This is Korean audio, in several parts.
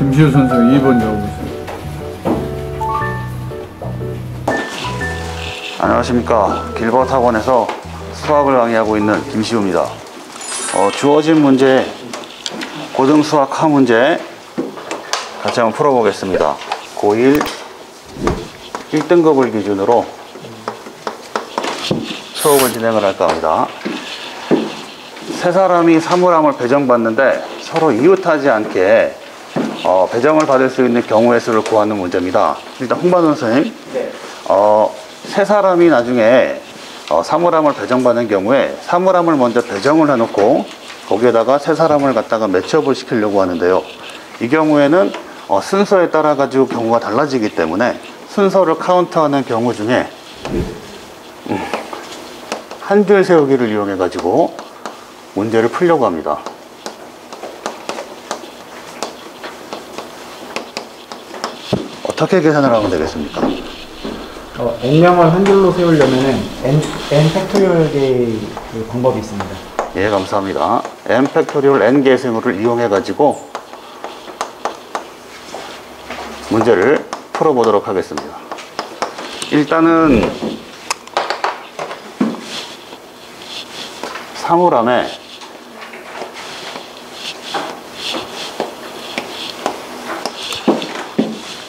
김시우 선수 2번 여보세요. 안녕하십니까. 길벗 학원에서 수학을 강의하고 있는 김시우입니다. 주어진 문제, 고등수학 하 문제 같이 한번 풀어보겠습니다. 고1 1등급을 기준으로 수업을 진행을 할까 합니다. 세 사람이 사물함을 배정받는데 서로 이웃하지 않게 배정을 받을 수 있는 경우의 수를 구하는 문제입니다. 일단 홍반원 선생님, 세 사람이 나중에 사물함을 배정받는 경우에 사물함을 먼저 배정을 해놓고 거기에다가 세 사람을 갖다가 매치업을 시키려고 하는데요. 이 경우에는 순서에 따라 가지고 경우가 달라지기 때문에 순서를 카운트하는 경우 중에 한 줄 세우기를 이용해 가지고 문제를 풀려고 합니다. 어떻게 계산을 하면 되겠습니까? n명을 한 줄로 세우려면 n 팩토리얼의 그 방법이 있습니다. 예, 감사합니다. n 팩토리얼 n 계승을 이용해 가지고 문제를 풀어보도록 하겠습니다. 일단은 사물함에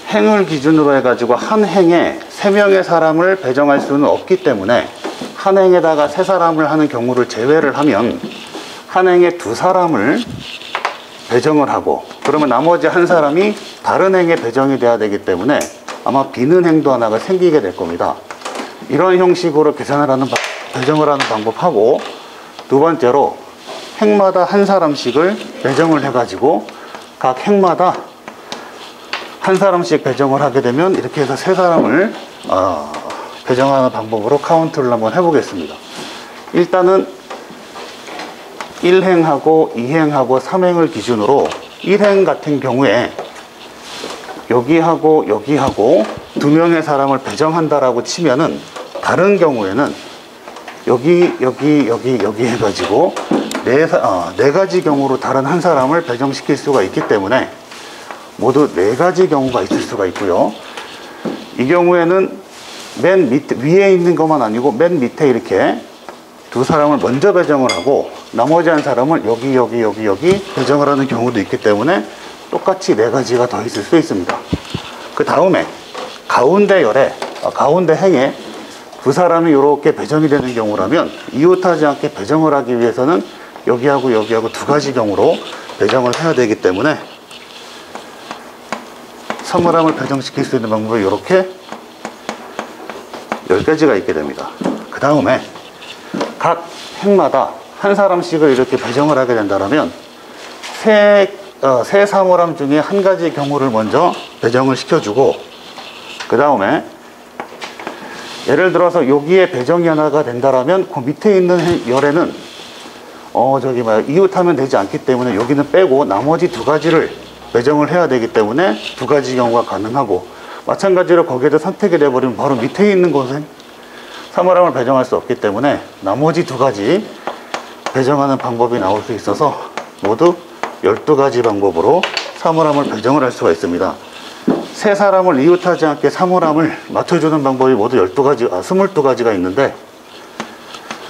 행을 기준으로 해가지고 한 행에 3명의 사람을 배정할 수는 없기 때문에 한 행에다가 3사람을 하는 경우를 제외를 하면 한 행에 2사람을 배정을 하고 그러면 나머지 한 사람이 다른 행에 배정이 돼야 되기 때문에 아마 비는 행도 하나가 생기게 될 겁니다. 이런 형식으로 계산을 하는 배정을 하는 방법하고 두 번째로 행마다 한 사람씩을 배정을 해가지고 각 행마다 한 사람씩 배정을 하게 되면 이렇게 해서 3사람을 배정하는 방법으로 카운트를 한번 해보겠습니다. 일단은 1행하고 2행하고 3행을 기준으로 1행 같은 경우에 여기하고 여기하고 2명의 사람을 배정한다라고 치면은 다른 경우에는 여기 해가지고 네 가지 경우로 다른 한 사람을 배정시킬 수가 있기 때문에 모두 4가지 경우가 있을 수가 있고요. 이 경우에는 맨 밑에, 위에 있는 것만 아니고 맨 밑에 이렇게 2사람을 먼저 배정을 하고 나머지 한 사람을 여기 배정을 하는 경우도 있기 때문에 똑같이 4가지가 더 있을 수 있습니다. 그 다음에 가운데 열에, 가운데 행에 2사람이 이렇게 배정이 되는 경우라면 이웃하지 않게 배정을 하기 위해서는 여기하고 2가지 경우로 배정을 해야 되기 때문에 사물함을 배정시킬 수 있는 방법이 이렇게 10가지가 있게 됩니다. 그 다음에 각 행마다 한 사람씩을 이렇게 배정을 하게 된다면 세 사물함 중에 한 가지 경우를 먼저 배정을 시켜주고 그 다음에 예를 들어서 여기에 배정이 하나가 된다면 그 밑에 있는 열에는 이웃하면 되지 않기 때문에 여기는 빼고 나머지 2가지를 배정을 해야 되기 때문에 2가지 경우가 가능하고 마찬가지로 거기에도 선택이 돼버리면 바로 밑에 있는 곳에 사물함을 배정할 수 없기 때문에 나머지 2가지 배정하는 방법이 나올 수 있어서 모두 12가지 방법으로 사물함을 배정을 할 수가 있습니다. 3사람을 이웃하지 않게 사물함을 맞춰주는 방법이 모두 22가지가 있는데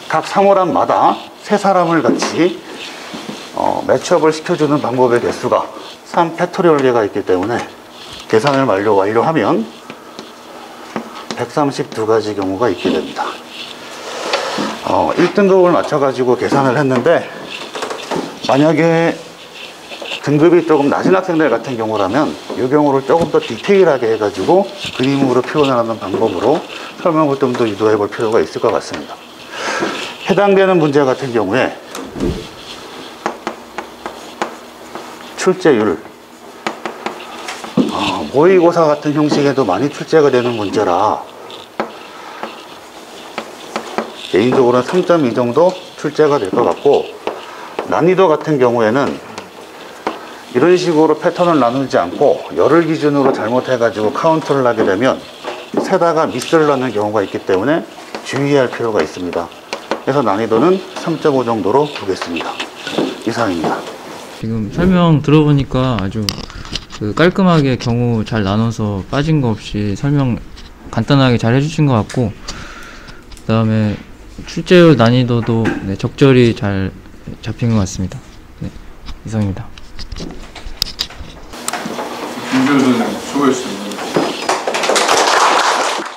각 사물함마다 3사람을 같이 매치업을 시켜주는 방법의 개수가 3팩토리얼계가 있기 때문에 계산을 완료하면 132가지 경우가 있게 됩니다. 1등급을 맞춰가지고 계산을 했는데 만약에 등급이 조금 낮은 학생들 같은 경우라면 이 경우를 조금 더 디테일하게 해가지고 그림으로 표현하는 방법으로 설명을 좀 더 유도해 볼 필요가 있을 것 같습니다. 해당되는 문제 같은 경우에 출제율, 모의고사 같은 형식에도 많이 출제가 되는 문제라 개인적으로는 3.2 정도 출제가 될 것 같고 난이도 같은 경우에는 이런 식으로 패턴을 나누지 않고 열을 기준으로 잘못해가지고 카운트를 하게 되면 세다가 미스를 넣는 경우가 있기 때문에 주의할 필요가 있습니다. 그래서 난이도는 3.5 정도로 두겠습니다. 이상입니다. 지금 설명 들어보니까 아주 그 깔끔하게 경우 잘 나눠서 빠진 거 없이 설명 간단하게 잘 해주신 것 같고, 그 다음에 출제율 난이도도 네, 적절히 잘 잡힌 것 같습니다. 네, 이상입니다. 김준호 선생님 수고했습니다.